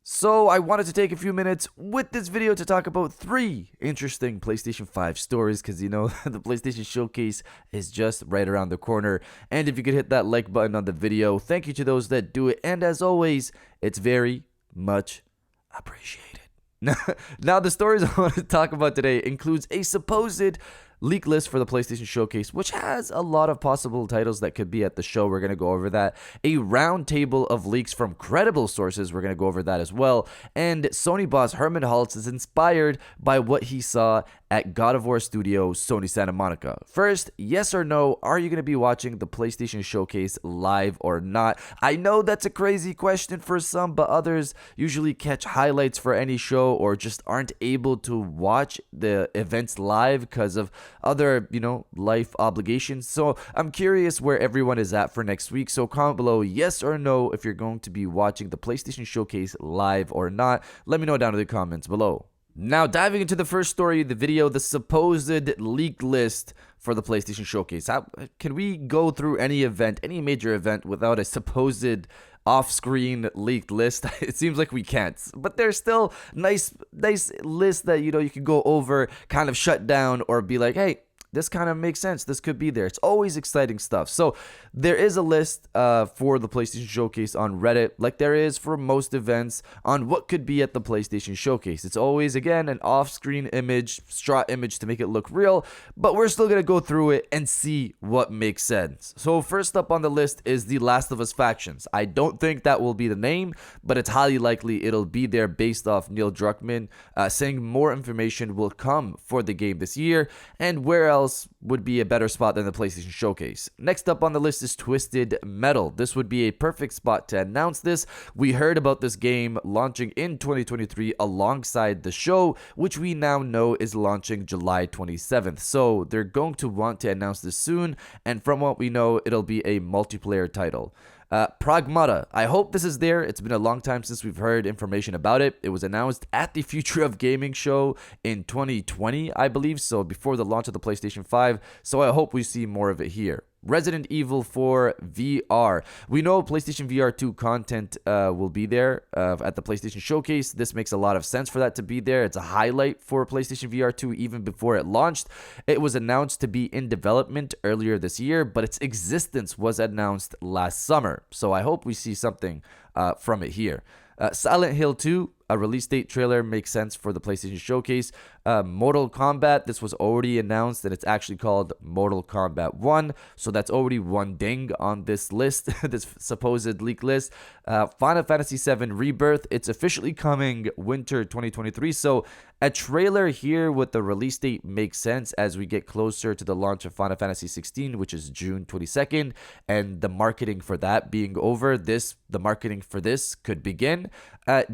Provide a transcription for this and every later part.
So I wanted to take a few minutes with this video to talk about 3 interesting PlayStation 5 stories because the PlayStation Showcase is just right around the corner. And if you could hit that like button on the video, thank you to those that do it. And as always, it's very much appreciated. Now the stories I want to talk about today includes a supposed leak list for the PlayStation Showcase, which has a lot of possible titles that could be at the show. We're going to go over that. A round table of leaks from credible sources. We're going to go over that as well. And Sony boss Herman Hulst is inspired by what he saw at God of War Studio, Sony Santa Monica. First, yes or no, are you going to be watching the PlayStation Showcase live or not? I know that's a crazy question for some, but others usually catch highlights for any show or just aren't able to watch the events live because of other, life obligations. So I'm curious where everyone is at for next week. So comment below yes or no if you're going to be watching the PlayStation Showcase live or not. Let me know down in the comments below. Now, diving into the first story of the video, the supposed leak list for the PlayStation Showcase. Can we go through any major event, without a supposed off-screen leaked list? It seems like we can't, but there's still nice lists that you can go over, kind of shut down, or be like, hey, this kind of makes sense. This could be there. It's always exciting stuff. So there is a list for the PlayStation Showcase on Reddit, like there is for most events, on what could be at the PlayStation Showcase. It's always, again, an off-screen image, straw image to make it look real, but we're still going to go through it and see what makes sense. So first up on the list is the Last of Us factions. I don't think that will be the name, but it's highly likely it'll be there based off Neil Druckmann saying more information will come for the game this year, and where else would be a better spot than the PlayStation Showcase. Next up on the list is Twisted Metal. This would be a perfect spot to announce this. We heard about this game launching in 2023 alongside the show, which we now know is launching July 27th. So they're going to want to announce this soon, and from what we know, it'll be a multiplayer title. Pragmata. I hope this is there. It's been a long time since we've heard information about it. It was announced at the Future of Gaming show in 2020, I believe, so before the launch of the PlayStation 5. So I hope we see more of it here. Resident Evil 4 VR. We know PlayStation VR 2 content will be there at the PlayStation Showcase. This makes a lot of sense for that to be there. It's a highlight for PlayStation VR 2 even before it launched. It was announced to be in development earlier this year, but its existence was announced last summer. So I hope we see something from it here. Silent Hill 2, a release date trailer makes sense for the PlayStation Showcase. Mortal Kombat, this was already announced, and it's actually called Mortal Kombat 1. So that's already one ding on this list, this supposed leak list. Final Fantasy VII Rebirth, it's officially coming winter 2023. So a trailer here with the release date makes sense as we get closer to the launch of Final Fantasy 16, which is June 22nd, and the marketing for that being over. The marketing for this could begin.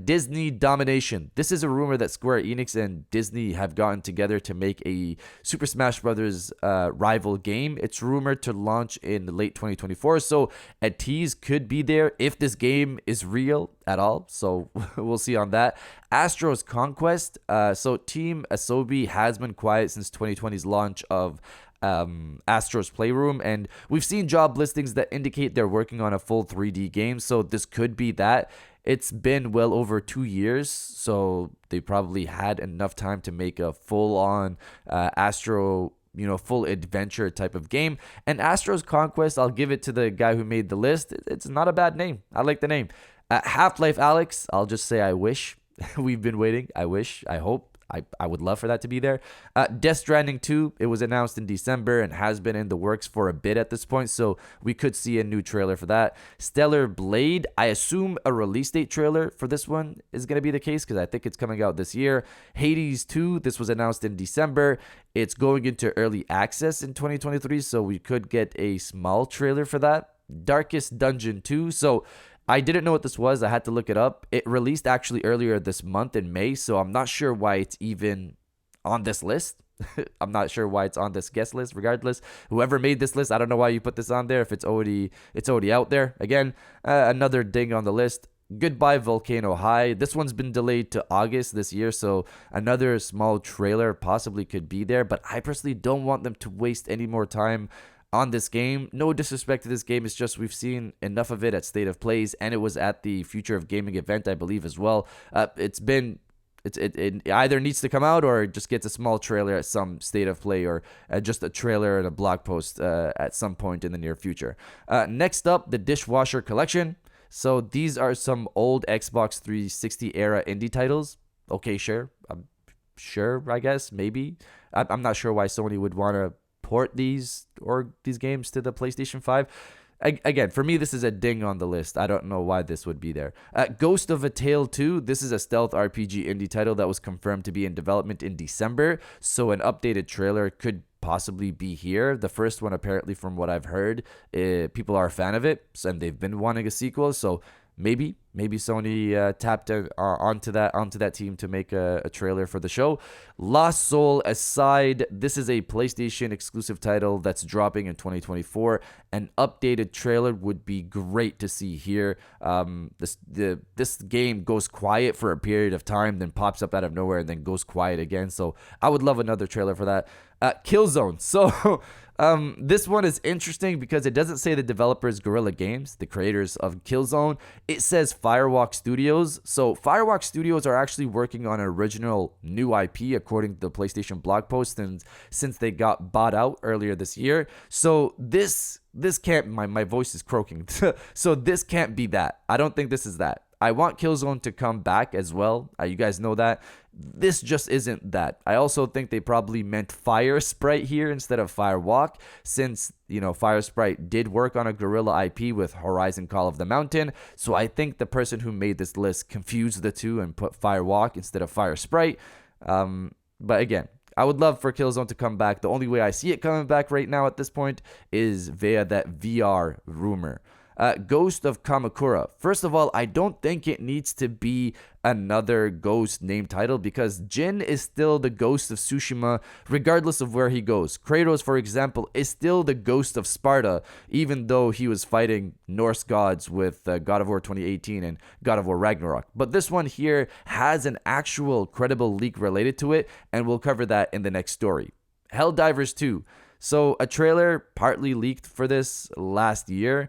Disney Domination. This is a rumor that Square Enix and Disney have gotten together to make a Super Smash Bros. Rival game. It's rumored to launch in late 2024, so a tease could be there if this game is real at all. So we'll see on that. Astro's Conquest. So Team Asobi has been quiet since 2020's launch of Astro's Playroom, and we've seen job listings that indicate they're working on a full 3D game, so this could be that. It's been well over 2 years, so they probably had enough time to make a full-on Astro, full adventure type of game. And Astro's Conquest, I'll give it to the guy who made the list. It's not a bad name. I like the name. Half-Life Alyx, I'll just say I wish. We've been waiting. I wish. I hope. I would love for that to be there. Death Stranding 2, it was announced in December and has been in the works for a bit at this point, so we could see a new trailer for that. Stellar Blade, I assume a release date trailer for this one is going to be the case because I think it's coming out this year. Hades 2, this was announced in December. It's going into early access in 2023, so we could get a small trailer for that. Darkest Dungeon 2, so I didn't know what this was. I had to look it up. It released actually earlier this month in May, so I'm not sure why it's even on this list. I'm not sure why it's on this guest list. Regardless, whoever made this list, I don't know why you put this on there if it's already out there. Again, another ding on the list. Goodbye Volcano High. This one's been delayed to August this year, so another small trailer possibly could be there, but I personally don't want them to waste any more time on this game. No disrespect to this game, it's just we've seen enough of it at State of Plays, and it was at the Future of Gaming event, I believe, as well. It either needs to come out or just gets a small trailer at some State of Play, or just a trailer and a blog post at some point in the near future. Next up, the Dishwasher Collection. So these are some old Xbox 360 era indie titles. Okay, sure. Sure, I guess, maybe. I'm not sure why Sony would want to port these games to the PlayStation 5. Again, for me, this is a ding on the list. I don't know why this would be there. Ghost of a Tale 2. This is a stealth RPG indie title that was confirmed to be in development in December, so an updated trailer could possibly be here. The first one, apparently, from what I've heard, people are a fan of it, and they've been wanting a sequel, so maybe Sony tapped onto that team to make a trailer for the show. Lost Soul Aside, this is a PlayStation exclusive title that's dropping in 2024. An updated trailer would be great to see here. This game goes quiet for a period of time, then pops up out of nowhere, and then goes quiet again. So I would love another trailer for that. Killzone. So this one is interesting because it doesn't say the developers Guerrilla Games, the creators of Killzone. It says Firewalk Studios. So Firewalk Studios are actually working on an original new IP, according to the PlayStation blog post, and since they got bought out earlier this year. So this can't, my voice is croaking. So this can't be that. I don't think this is that. I want Killzone to come back as well. You guys know that. This just isn't that. I also think they probably meant Fire Sprite here instead of Firewalk, since, Fire Sprite did work on a Guerrilla IP with Horizon Call of the Mountain. So I think the person who made this list confused the two and put Firewalk instead of Fire Sprite. But again, I would love for Killzone to come back. The only way I see it coming back right now at this point is via that VR rumor. Ghost of Kamakura. First of all, I don't think it needs to be another Ghost name title, because Jin is still the Ghost of Tsushima regardless of where he goes. Kratos, for example, is still the Ghost of Sparta, even though he was fighting Norse gods with God of War 2018 and God of War Ragnarok. But this one here has an actual credible leak related to it, and we'll cover that in the next story. Helldivers 2. So a trailer partly leaked for this last year.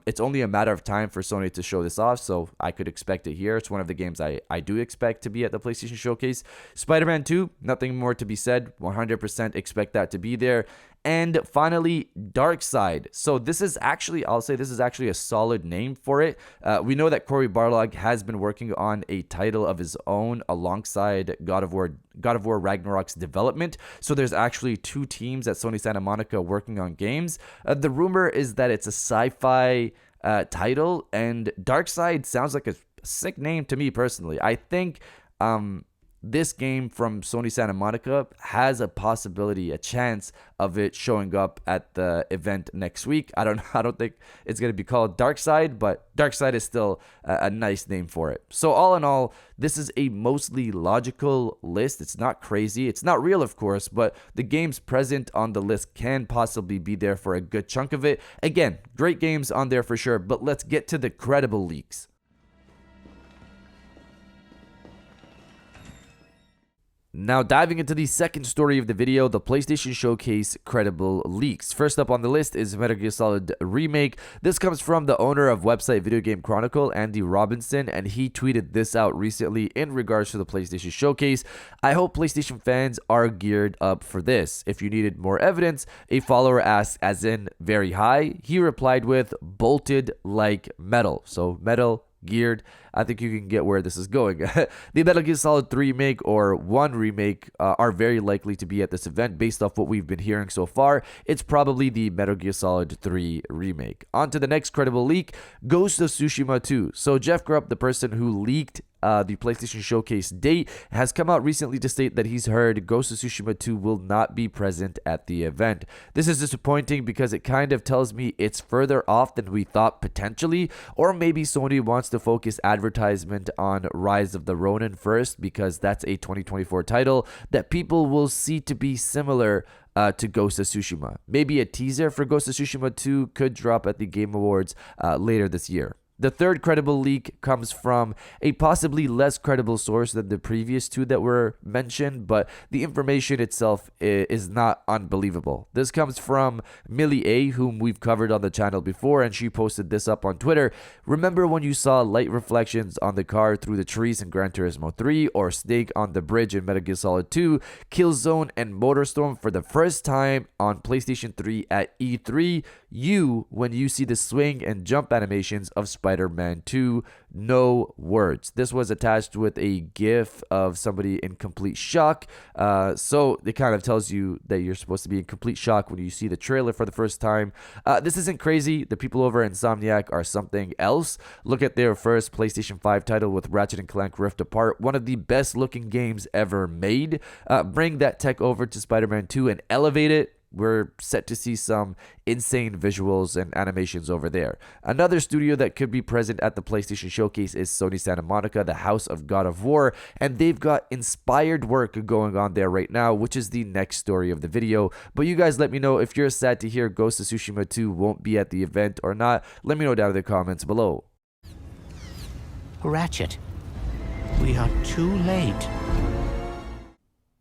It's only a matter of time for Sony to show this off, so I could expect it here. It's one of the games I do expect to be at the PlayStation Showcase. Spider-Man 2, nothing more to be said. 100% expect that to be there. And finally, Darkseid. So this is actually, I'll say this is actually a solid name for it. We know that Cory Barlog has been working on a title of his own alongside God of War Ragnarok's development. So there's actually two teams at Sony Santa Monica working on games. The rumor is that it's a sci-fi title, and Darkseid sounds like a sick name to me personally. I think this game from Sony Santa Monica has a possibility, a chance of it showing up at the event next week. I don't think it's going to be called Darkseid, but Darkseid is still a nice name for it. So all in all, this is a mostly logical list. It's not crazy. It's not real, of course, but the games present on the list can possibly be there for a good chunk of it. Again, great games on there for sure, but let's get to the credible leaks. Now, diving into the second story of the video, the PlayStation Showcase credible leaks. First up on the list is Metal Gear Solid Remake. This comes from the owner of website Video Game Chronicle, Andy Robinson, and he tweeted this out recently in regards to the PlayStation Showcase. I hope PlayStation fans are geared up for this. If you needed more evidence, a follower asked, as in very high. He replied with bolted like metal. So metal, geared. I think you can get where this is going. The Metal Gear Solid 3 remake or 1 remake are very likely to be at this event based off what we've been hearing so far. It's probably the Metal Gear Solid 3 remake. On to the next credible leak, Ghost of Tsushima 2. So Jeff Grubb, the person who leaked the PlayStation Showcase date, has come out recently to state that he's heard Ghost of Tsushima 2 will not be present at the event. This is disappointing because it kind of tells me it's further off than we thought potentially, or maybe Sony wants to focus advertisement on Rise of the Ronin first because that's a 2024 title that people will see to be similar to Ghost of Tsushima. Maybe a teaser for Ghost of Tsushima 2 could drop at the Game Awards later this year. The third credible leak comes from a possibly less credible source than the previous two that were mentioned, but the information itself is not unbelievable. This comes from Millie A, whom we've covered on the channel before, and she posted this up on Twitter. Remember when you saw light reflections on the car through the trees in Gran Turismo 3, or Snake on the bridge in Metal Gear Solid 2, Killzone and Motorstorm for the first time on PlayStation 3 at E3? When you see the swing and jump animations of Spider-Man 2, no words. This was attached with a GIF of somebody in complete shock. So it kind of tells you that you're supposed to be in complete shock when you see the trailer for the first time. This isn't crazy. The people over at Insomniac are something else. Look at their first PlayStation 5 title with Ratchet & Clank Rift Apart, one of the best looking games ever made. Bring that tech over to Spider-Man 2 and elevate it. We're set to see some insane visuals and animations over there. Another studio that could be present at the PlayStation Showcase is Sony Santa Monica, the House of God of War, and they've got inspired work going on there right now, which is the next story of the video. But you guys let me know if you're sad to hear Ghost of Tsushima 2 won't be at the event or not. Let me know down in the comments below. Ratchet, we are too late.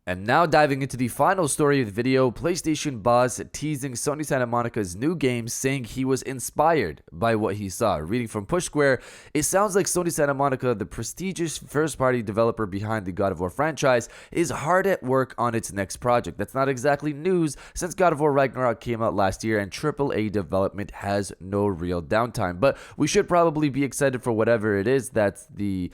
And now diving into the final story of the video, PlayStation boss teasing Sony Santa Monica's new game, saying he was inspired by what he saw. Reading from Push Square, it sounds like Sony Santa Monica, the prestigious first-party developer behind the God of War franchise, is hard at work on its next project. That's not exactly news, since God of War Ragnarok came out last year and AAA development has no real downtime. But we should probably be excited for whatever it is that the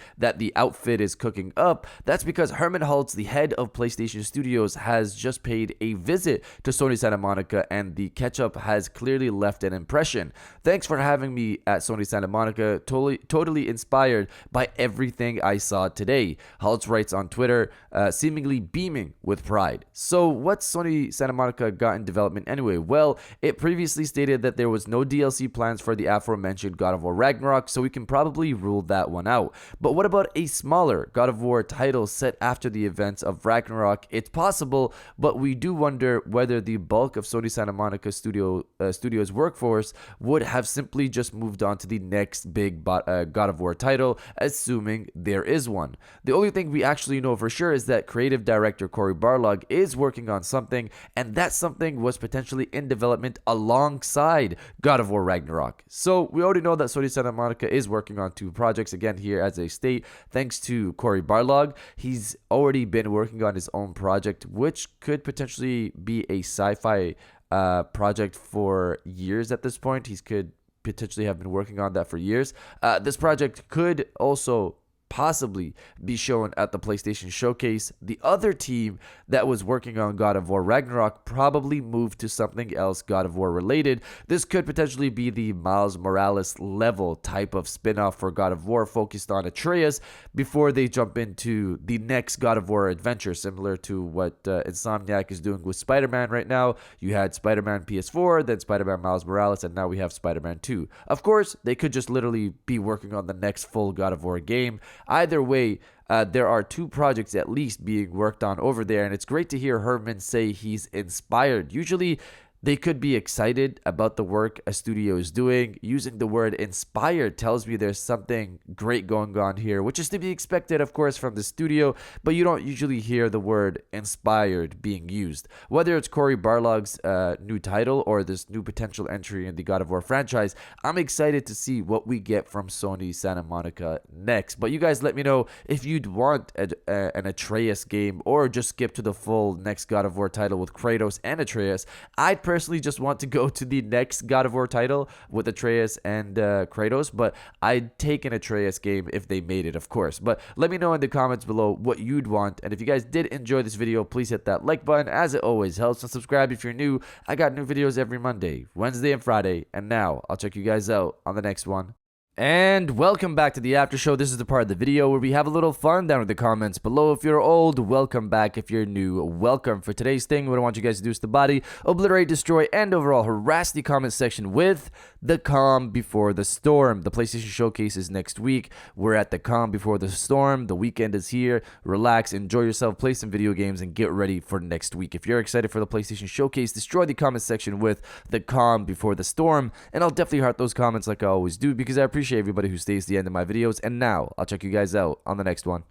outfit is cooking up. That's because Herman Hultz, the head of PlayStation Studios, has just paid a visit to Sony Santa Monica, and the ketchup has clearly left an impression. Thanks for having me at Sony Santa Monica. Totally inspired by everything I saw today. Hultz writes on Twitter, seemingly beaming with pride. So what's Sony Santa Monica got in development anyway? Well, it previously stated that there was no DLC plans for the aforementioned God of War Ragnarok, so we can probably rule that one out. But what about a smaller God of War title set after the events of Ragnarok? It's possible, but we do wonder whether the bulk of Sony Santa Monica Studios workforce would have simply just moved on to the next big God of War title, assuming there is one. The only thing we actually know for sure is that creative director Cory Barlog is working on something, and that something was potentially in development alongside God of War Ragnarok. So we already know that Sony Santa Monica is working on two projects, again here as a state, thanks to Cory Barlog. He's already been working on his own project, which could potentially be a sci-fi project for years at this point. He could potentially have been working on that for years. This project could also possibly be shown at the PlayStation Showcase. The other team that was working on God of War Ragnarok probably moved to something else God of War related. This could potentially be the Miles Morales level type of spin-off for God of War, focused on Atreus before they jump into the next God of War adventure, similar to what Insomniac is doing with Spider-Man right now. You had Spider-Man PS4, then Spider-Man Miles Morales, and now we have Spider-Man 2. Of course, they could just literally be working on the next full God of War game. Either way, there are two projects at least being worked on over there, and it's great to hear Herman say he's inspired. Usually, they could be excited about the work a studio is doing. Using the word inspired tells me there's something great going on here, which is to be expected, of course, from the studio, but you don't usually hear the word inspired being used. Whether it's Cory Barlog's new title or this new potential entry in the God of War franchise, I'm excited to see what we get from Sony Santa Monica next. But you guys let me know if you'd want an Atreus game, or just skip to the full next God of War title with Kratos and Atreus. I'd personally just want to go to the next God of War title with Atreus and Kratos, but I'd take an Atreus game if they made it, of course. But let me know in the comments below what you'd want, and if you guys did enjoy this video, please hit that like button, as it always helps, and subscribe if you're new. I got new videos every Monday, Wednesday, and Friday, and now I'll check you guys out on the next one. And welcome back to the after show. This is the part of the video where we have a little fun down in the comments below. If you're old, welcome back. If you're new, welcome. For today's thing, what I want you guys to do is to body, obliterate, destroy, and overall harass the comment section with the calm before the storm. The PlayStation Showcase is next week. We're at the calm before the storm. The weekend is here. Relax, enjoy yourself, play some video games, and get ready for next week. If you're excited for the PlayStation Showcase, destroy the comment section with the calm before the storm, and I'll definitely heart those comments like I always do because I appreciate everybody who stays to the end of my videos. And now I'll check you guys out on the next one.